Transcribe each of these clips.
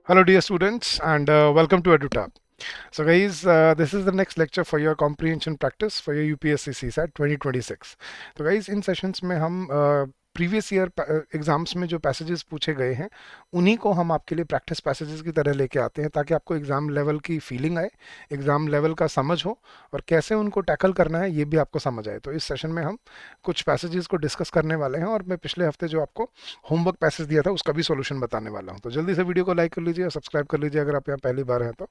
Hello, dear students, and welcome to EduTap. So, guys, this is the next lecture for your comprehension practice for your UPSC CSAT 2026. तो guys, इन sessions में हम previous year exams में जो passages पूछे गए हैं उन्हीं को हम आपके लिए प्रैक्टिस पैसेजेस की तरह लेके आते हैं ताकि आपको एग्जाम लेवल की फीलिंग आए, एग्जाम लेवल का समझ हो और कैसे उनको टैकल करना है ये भी आपको समझ आए। तो इस सेशन में हम कुछ पैसेजेस को डिस्कस करने वाले हैं और मैं पिछले हफ्ते जो आपको होमवर्क पैसेज दिया था उसका भी सॉल्यूशन बताने वाला हूँ। तो जल्दी से वीडियो को लाइक कर लीजिए और सब्सक्राइब कर लीजिए अगर आप यहाँ पहली बार हैं तो।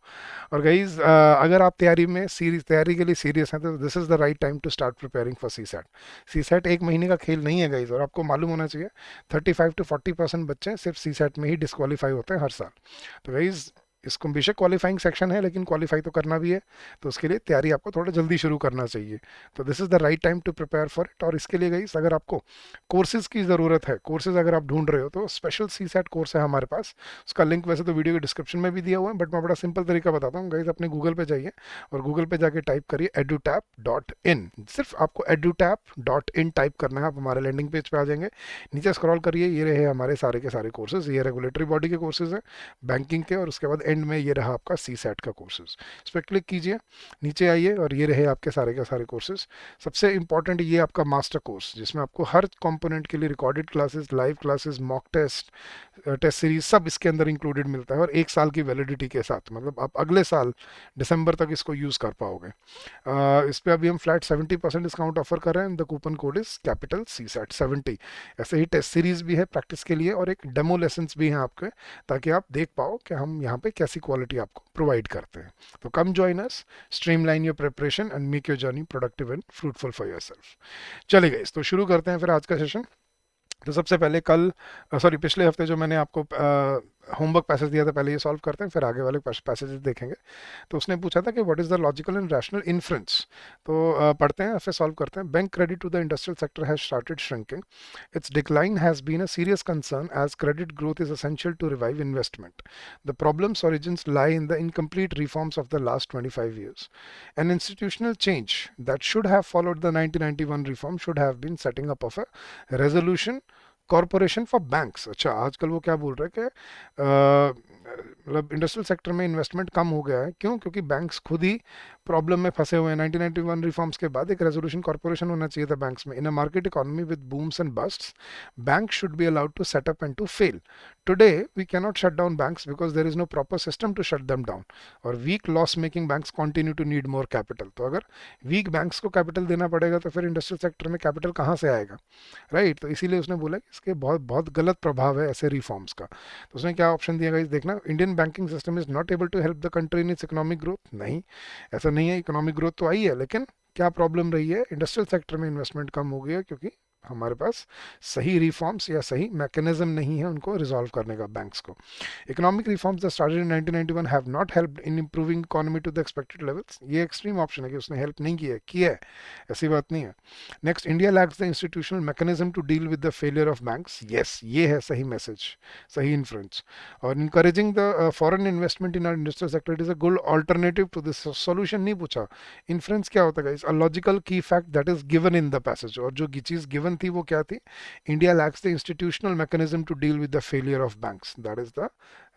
और गाइज, अगर आप तैयारी के लिए सीरियस हैं तो this is the right time to start preparing for C SAT. C SAT एक महीने का खेल नहीं है गाइज, और आपको मालूम होना चाहिए 35 to 40% बच्चे सिर्फ सी सैट में ही डिस्क्वालीफाई होते हैं हर साल। तो गाइज, इसको बेशक क्वालिफाइंग सेक्शन है लेकिन क्वालिफाई तो करना भी है, तो उसके लिए तैयारी आपको थोड़ा जल्दी शुरू करना चाहिए। तो this is the right time to prepare for it. और इसके लिए गाइज, अगर आपको कोर्सेज की ज़रूरत है, कोर्सेज अगर आप ढूंढ रहे हो तो स्पेशल सी सैट कोर्स है हमारे पास। उसका लिंक वैसे तो वीडियो के डिस्क्रिप्शन में भी दिया हुआ है, बट मैं बड़ा सिंपल तरीका बताता हूँ गाइज। अपने गूगल पे जाइए और गूगल पे जाके टाइप करिए edutap.in। सिर्फ आपको edutap.in टाइप करना है, आप हमारे लैंडिंग पेज पे आ जाएंगे। नीचे स्क्रॉल करिए, ये रहे हमारे सारे के सारे कोर्सेज। ये रेगुलेटरी बॉडी के कोर्सेज हैं, बैंकिंग के, और उसके बाद एंड में ये रहा आपका सी सैट का कोर्सेज। इस पर क्लिक कीजिए, नीचे आइए और ये रहे आपके सारे के सारे कोर्सेज। सबसे इंपॉर्टेंट ये आपका मास्टर कोर्स, जिसमें आपको हर कंपोनेंट के लिए recorded classes, live classes, mock test, test series सब इसके अंदर इंक्लूडेड मिलता है, और एक साल की वैलिडिटी के साथ, मतलब आप अगले साल दिसंबर तक इसको यूज़ कर पाओगे। इस पे अभी हम फ्लैट 70% डिस्काउंट ऑफर कर रहे हैं। The coupon code is capital C SAT 70। ऐसे ही टेस्ट सीरीज भी है प्रैक्टिस के लिए, और एक डेमो लेसन्स भी हैं आपके, ताकि आप देख पाओ कि हम यहाँ पे कैसी क्वालिटी आपको प्रोवाइड करते हैं। तो come join us, streamline your preparation and make your journey productive and fruitful for your self. चलिए गाइस, तो शुरू करते हैं फिर आज का सेशन। तो सबसे पहले पिछले हफ्ते जो मैंने आपको होमवर्क पैसेज दिया था, पहले ये सॉल्व करते हैं, फिर आगे वाले पैसेजेस देखेंगे। तो उसने पूछा था कि what is the logical and rational inference. तो पढ़ते हैं फिर सॉल्व करते हैं। Bank credit to the industrial sector has started shrinking. Its decline has been a serious concern as credit growth is essential to revive investment. The problem's origins lie in the incomplete reforms of the last 25 years. An institutional change that should have followed the 1991 reform should have been setting up of a resolution corporation for banks. अच्छा, आजकल वो क्या बोल रहे हैं कि मतलब industrial sector में इन्वेस्टमेंट कम हो गया है। क्यों? क्योंकि बैंक्स खुद ही प्रॉब्लम में फंसे हुए हैं। 1991 रिफॉर्म्स के बाद एक रेजोल्यूशन कॉरपोरेशन होना चाहिए था बैंक्स में। In a market economy with booms and busts, bank should be allowed to set up and to fail. Today we cannot shut down banks because there is no proper system to shut them down, और weak loss making banks continue to need more capital. तो अगर week banks को capital देना पड़ेगा तो फिर industrial sector में capital कहाँ से आएगा, राइट? तो इसीलिए उसने बोला कि इसके बहुत बहुत गलत प्रभाव है ऐसे रिफॉर्म्स का। तो उसने क्या ऑप्शन दिया गाइस, देखना। Indian banking system is not able to help the country in its economic growth. नहीं, ऐसा नहीं है। इकोनॉमिक ग्रोथ तो आई है, लेकिन क्या प्रॉब्लम रही है? इंडस्ट्रियल सेक्टर में इन्वेस्टमेंट कम हो गया क्योंकि हमारे पास सही रिफॉर्म्स या सही मैकेनिज्म नहीं है उनको रिजॉल्व करने का बैंक्स को। Economic reforms that started in 1991 have not helped in improving economy to the expected levels. ये एक्सट्रीम ऑप्शन है कि उसने हेल्प नहीं किया है, ऐसी बात नहीं है। Next, India lacks the institutional mechanism to deal with the failure of banks. Yes, ये है सही मैसेज, सही इन्फ्लुएंस। और encouraging the foreign investment in our industrial sector, it is a good alternative to this. Solution नहीं पूछा, influence क्या होता है गाइस? अ लॉजिकल की fact that is given in the passage. और जो चीज गिवन थी वो क्या थी? India lacks the institutional mechanism to deal with the failure of banks. That is the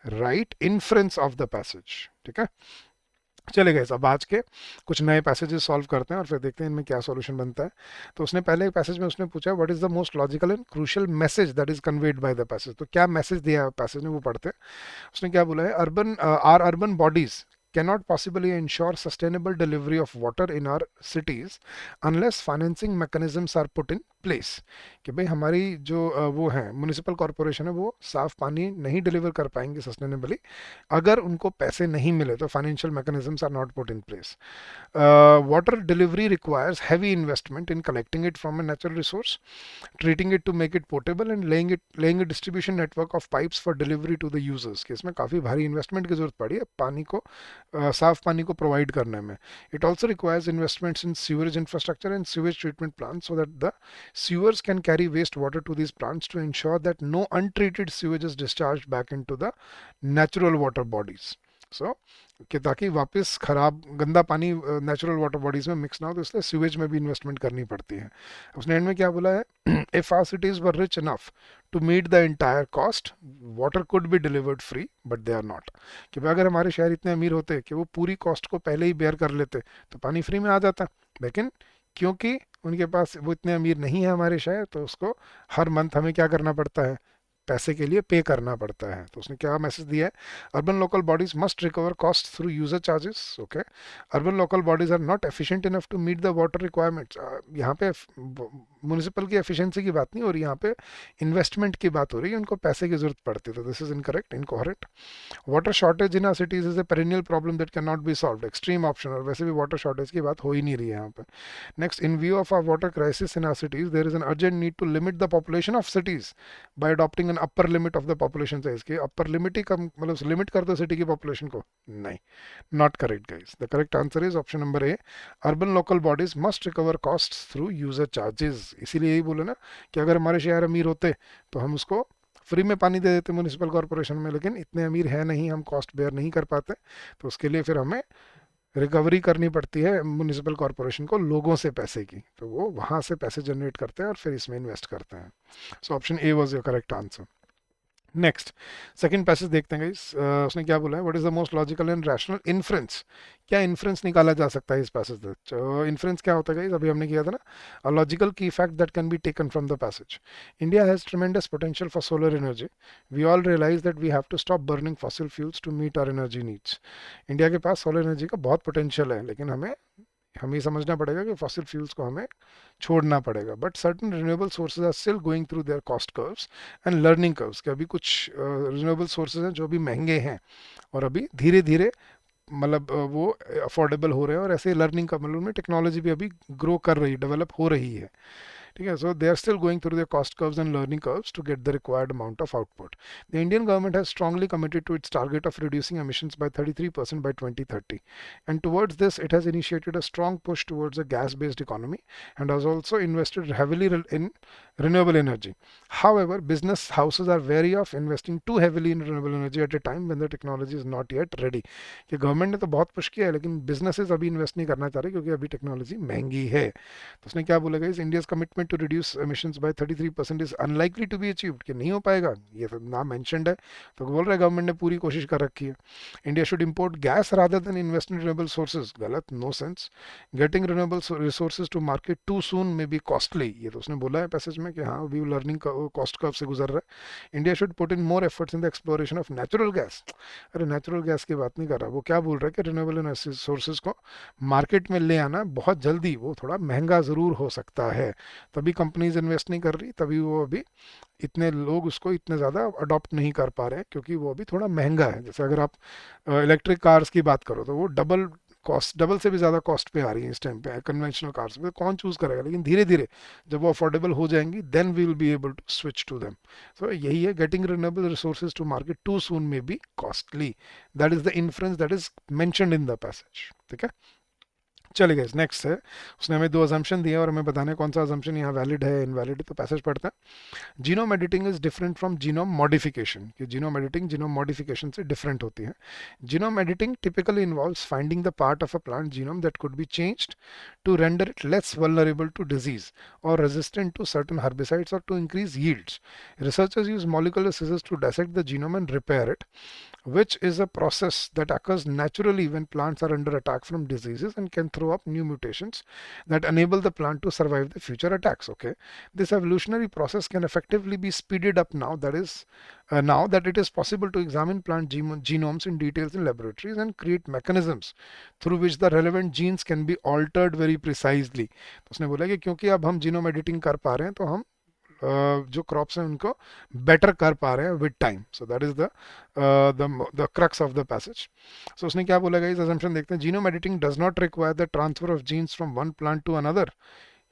right inference of the passage. ठीक है, चले गए। अब आज के कुछ नए पैसेजेस सॉल्व करते हैं और फिर देखते हैं इनमें क्या सॉल्यूशन बनता है। तो उसने पहले पैसेज में उसने पूछा what is the most logical and crucial message that is conveyed by the passage. तो क्या मैसेज दिया है पैसेज में, वो पढ़ते हैं। उसने क्या बोला है? Urban bodies cannot possibly ensure sustainable delivery of water in our cities unless financing mechanisms are put in place। कि भाई हमारी जो वो है म्यूनिसिपल कॉरपोरेशन है, वो साफ पानी नहीं डिलीवर कर पाएंगे सस्टेनेबली अगर उनको पैसे नहीं मिले, तो financial mechanisms are not put in place. Water delivery requires heavy investment in collecting it from a natural resource, treating it to make it potable, and laying a distribution network of pipes for delivery to the users। कि इसमें काफ़ी भारी investment की जरूरत पड़ी है पानी को, साफ पानी को प्रोवाइड करने में। It also requires investments in sewerage infrastructure and sewage treatment plants so that the sewers can carry wastewater to these plants to ensure that no untreated sewage is discharged back into the natural water bodies। सो कि ताकि वापस खराब गंदा पानी natural water bodies में mix ना हो, तो इसलिए सीवेज में भी इन्वेस्टमेंट करनी पड़ती है। उसने एंड में क्या बोला है, if our cities were rich enough to meet the entire cost, water could be delivered free but they are not. कि भाई अगर हमारे शहर इतने अमीर होते कि वो पूरी कॉस्ट को पहले ही बेयर कर लेते तो पानी फ्री में आ जाता, लेकिन क्योंकि उनके पास वो इतने अमीर नहीं है हमारे शहर, तो उसको हर मंथ हमें क्या करना पड़ता है, पैसे के लिए पे करना पड़ता है। तो उसने क्या मैसेज दिया है, urban local bodies must recover cost through user charges. Okay, urban local bodies are not efficient enough to meet the water requirements. यहाँ पे म्यूनिसिपल की एफिशिएंसी की बात नहीं हो रही, यहाँ पे इन्वेस्टमेंट की बात हो रही है, उनको पैसे की जरूरत पड़ती है। तो this is incorrect, incoherent. Water shortage in are cities is a perennial problem that can not be solved, extreme option. और वैसे भी वाटर शॉर्टेज की बात हो ही नहीं रही है यहाँ पे। Next, in view of our water crisis in our cities, there is an urgent need to limit the population of cities by adopting an upper limit of the population size. कि upper limit ही कम, मतलब limit कर दो city की population को, नहीं, not correct guys. The correct answer is option number A. Urban local bodies must recover costs through user charges. इसीलिए यही बोले ना कि अगर हमारे शहर अमीर होते तो हम उसको फ्री में पानी दे देते म्यूनिसिपल कॉरपोरेशन में, लेकिन इतने अमीर है नहीं, हम कॉस्ट बेयर नहीं कर पाते, तो उसके लिए फिर हमें रिकवरी करनी पड़ती है म्यूनिसिपल कॉरपोरेशन को लोगों से पैसे की, तो वो वहां से पैसे जनरेट करते हैं और फिर इसमें इन्वेस्ट करते हैं। So option A was your correct answer. Next, second passage देखते हैं गाइस। उसने क्या बोला है, what is the most logical and rational inference. क्या इन्फ्रेंस निकाला जा सकता है इस पैसेज से? तो इन्फ्रेंस क्या होता है गाइस, अभी हमने किया था ना, अ लॉजिकल की fact that can be taken from the passage. India has tremendous potential for solar energy, we all realise that we have to stop burning fossil fuels to meet our energy needs. India के पास solar energy का बहुत potential है, लेकिन हमें ये समझना पड़ेगा कि फॉसिल फ्यूल्स को हमें छोड़ना पड़ेगा। But certain renewable sources are still going through their cost curves and learning curves, कि अभी कुछ रिन्यूएबल सोर्सेज हैं जो अभी महंगे हैं और अभी धीरे धीरे मतलब वो अफोर्डेबल हो रहे हैं, और ऐसे लर्निंग का मतलब में टेक्नोलॉजी भी अभी ग्रो कर रही है, डेवलप हो रही है। ठीक है, so they are still going through their cost curves and learning curves to get the required amount of output. The Indian government has strongly committed to its target of reducing emissions by 33% by 2030, and towards this it has initiated a strong push towards a gas based economy and has also invested heavily in renewable energy. However, business houses are wary of investing too heavily in renewable energy at a time when the technology is not yet ready. कि government ने तो बहुत push किया है, लेकिन businesses अभी invest नहीं करना चाह रहे क्योंकि अभी टेक्नोलॉजी महंगी है। तो उसने क्या बोला, इस India's commitment to reduce emissions by 33% is unlikely to be achieved, कि नहीं हो पाएगा, ये तो ना मेंशनड है, तो बोल रहा है गवर्नमेंट ने पूरी कोशिश कर रखी है। India should import gas rather than invest in renewable sources, गलत, no sense. Getting renewable resources to market too soon may be costly, ये तो उसने बोला है पैसेज में कि हाँ अभी लर्निंग कॉस्ट कर्व से गुजर रहा है। India should put in more efforts in the exploration of natural gas. अरे नेचुरल गैस की बात नहीं कर रहा, वो क्या बोल रहा है कि रिन्यूएबल सोर्सेज को मार्केट में ले आना बहुत जल्दी, वो थोड़ा महंगा ज़रूर हो सकता है, तभी कंपनीज इन्वेस्ट नहीं कर रही, तभी वो अभी इतने लोग उसको इतने ज़्यादा अडॉप्ट नहीं कर पा रहे हैं, क्योंकि वो अभी थोड़ा महंगा है। जैसे अगर आप इलेक्ट्रिक कार्स की बात करो तो वो डबल कॉस्ट, डबल से भी ज़्यादा कॉस्ट पे आ रही है इस टाइम पे कन्वेंशनल कार्स पे, तो कौन चूज़ करेगा, लेकिन धीरे धीरे जब वो अफोर्डेबल हो जाएंगी then we will be able to switch to them. So यही है, getting renewable resources to market too soon may be costly, that is the inference that is mentioned in the passage. ठीक है, चलिए guys, next है, उसने हमें दो assumption दिए और हमें बताने कौन सा अजम्पशन यहाँ वैलिड है इनवैलिड, तो पैसेज पढ़ते हैं। Genome editing is different from genome modification, कि जीनोम एडिटिंग जीनोम मॉडिफिकेशन से डिफरेंट होती है। Genome editing typically involves finding the part of a plant genome that could be changed to render it less vulnerable to disease और resistant to certain herbicides or to increase yields. Researchers use molecular scissors to dissect the genome and repair it, which is a process that occurs naturally when plants are under attack from diseases and can throw up new mutations that enable the plant to survive the future attacks. Okay, this evolutionary process can effectively be speeded up now, that is now that it is possible to examine plant genomes in details in laboratories and create mechanisms through which the relevant genes can be altered very precisely. तो उसने बोला कि क्योंकि अब हम genome editing कर पा रहे हैं, तो हम जो क्रॉप्स हैं उनको बेटर कर पा रहे हैं with time. So that is the crux of the passage. So उसने क्या बोला, इस अजम्पशन देखते हैं, genome editing does not require the transfer of genes from one plant to another.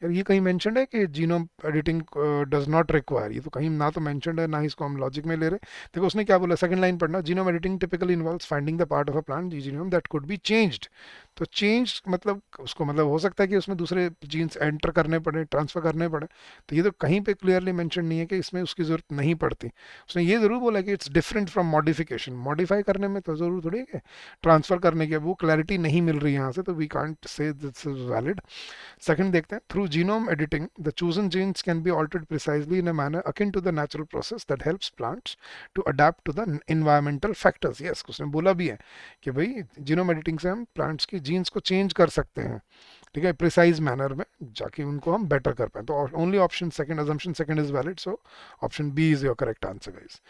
यार ये कहीं मेंशन्ड है कि genome editing does not require, ये तो कहीं ना तो मेंशन्ड है ना ही इसको हम लॉजिक में ले रहे। देखो उसने क्या बोला, सेकंड लाइन पढ़ना, genome editing typically involves finding the part of a plant genome that could be changed. तो चेंज मतलब उसको मतलब हो सकता है कि उसमें दूसरे जीन्स एंटर करने पड़े, ट्रांसफर करने पड़े। तो ये तो कहीं पे क्लियरली मेंशन नहीं है कि इसमें उसकी जरूरत नहीं पड़ती। उसने ये जरूर बोला कि it's different from modification, modify करने में तो जरूर थोड़ी है, ट्रांसफर करने के वो क्लैरिटी नहीं मिल रही यहाँ से, तो we can't say this is valid. Second देखते हैं, through genome editing the chosen genes can be altered precisely in a manner akin to the natural process that helps plants to adapt to the environmental factors. Yes, उसने बोला भी है कि भाई genome editing से हम प्लांट्स की jeans को चेंज कर सकते हैं, ठीक है, प्रिसाइज मैनर में जाके उनको हम बेटर कर पाए। तो only option second, assumption second is valid, so option B is your correct answer guys.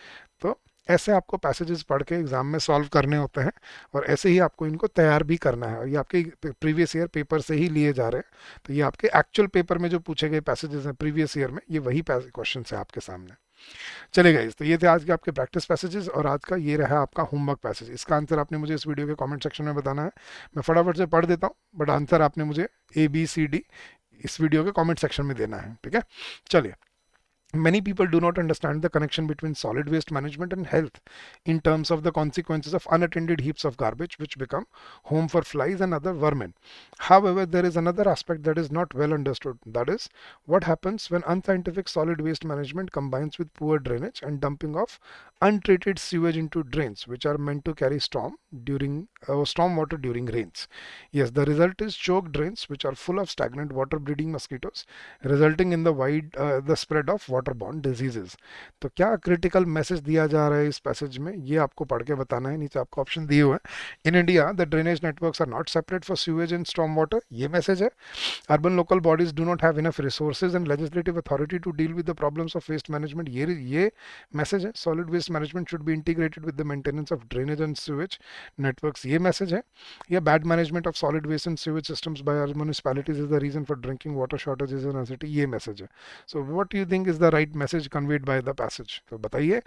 तो ऐसे आपको पैसेजेस पढ़ के एग्जाम में सॉल्व करने होते हैं, और ऐसे ही आपको इनको तैयार भी करना है, और ये आपके प्रीवियस ईयर पेपर से ही लिए जा रहे हैं। तो ये आपके एक्चुअल पेपर में जो पूछे गए पैसेजेस हैं प्रीवियस ईयर में, ये वही क्वेश्चन है आपके सामने। चले गाइस, तो ये थे आज के आपके प्रैक्टिस पैसेजेस, और आज का ये रहा आपका होमवर्क पैसेज। इसका आंसर आपने मुझे इस वीडियो के कमेंट सेक्शन में बताना है। मैं फटाफट से पढ़ देता हूँ, बट आंसर आपने मुझे ABCD इस वीडियो के कमेंट सेक्शन में देना है, ठीक है। चलिए, many people do not understand the connection between solid waste management and health in terms of the consequences of unattended heaps of garbage which become home for flies and other vermin. However, there is another aspect that is not well understood. That is, what happens when unscientific solid waste management combines with poor drainage and dumping of untreated sewage into drains, which are meant to carry storm water during rains. Yes, the result is choked drains which are full of stagnant water breeding mosquitoes, resulting in the spread of waterborne diseases. तो क्या critical message दिया जा रहा है इस passage में, ये आपको पढ़ के बताना है। नीचे आपको ऑप्शन दिए हुए हैं। In India the drainage networks are not separate for sewage and storm water, ये मैसेज है। Urban local bodies do not have enough resources and legislative authority to deal with the problems of waste management, ये message है। Solid waste management should be integrated with the maintenance of drainage and sewage networks, ये message है। या bad management of solid waste and sewage systems by our municipalities is the reason for drinking water shortages in our city, ये message है। So what you think is the right message conveyed by the passage, तो बताइए,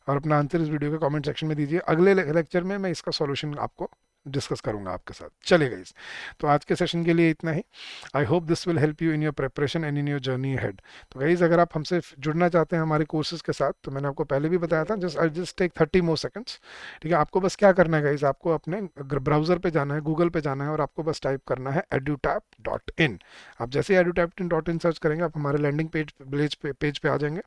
और अपना answer इस video के comment section में दीजिए। अगले लेक्चर में मैं इसका सॉल्यूशन आपको डिस्कस करूंगा आपके साथ। चलेगा इस, तो आज के सेशन के लिए इतना ही। I hope this will help you in your preparation and in your journey ahead. तो गाइज, अगर आप हमसे जुड़ना चाहते हैं हमारे कोर्सेज के साथ, तो मैंने आपको पहले भी बताया था, जस्ट टेक 30 मोर सेकंड्स, ठीक है। आपको बस क्या करना है गाइज, आपको अपने ब्राउजर पे जाना है, गूगल पे जाना है, और आपको बस टाइप करना है edutap.in। आप जैसे edutap.in सर्च करेंगे, आप हमारे लैंडिंग पेज पे आ जाएंगे,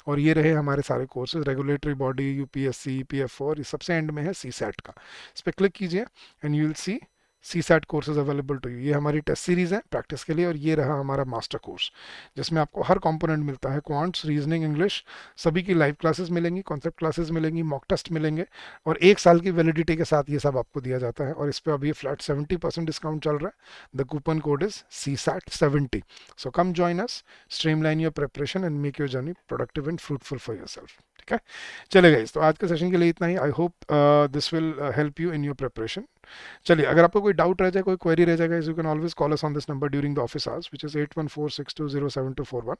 और ये रहे हमारे सारे courses, regulatory body, UPSC, PF4, ये सबसे एंड में है CSAT का। इस पर क्लिक कीजिए and you will see CSAT courses available to you. ये हमारी टेस्ट सीरीज है प्रैक्टिस के लिए, और ये रहा हमारा मास्टर कोर्स, जिसमें आपको हर कंपोनेंट मिलता है, क्वांट्स, रीजनिंग, इंग्लिश, सभी की लाइव क्लासेस मिलेंगी, कॉन्सेप्ट क्लासेस मिलेंगी, मॉक टेस्ट मिलेंगे, और 1 साल की वैलिडिटी के साथ ये सब आपको दिया जाता है। और इस पर अभी फ्लैट 70% डिस्काउंट चल रहा है। The coupon code is CSAT70। So come join us, streamline your preparation and make your journey productive and fruitful for your self, ठीक है। चलेगा इस, तो आज के सेशन के लिए इतना ही। I hope this will help you in your preparation. चलिए, अगर आपको कोई डाउट रह जाए, कोई क्वेरी रह जाएगा, you can always call us on this number during the office hours, which is 8146207241,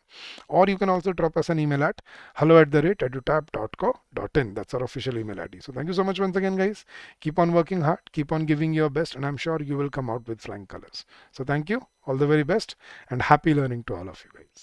और you can also drop us an email at hello@edutap.co.in. That's our official email ID. So thank you so much once again, guys. Keep on working hard, keep on giving your best, and I'm sure you will come out with flying colors. So thank you, all the very best, and happy learning to all of you guys.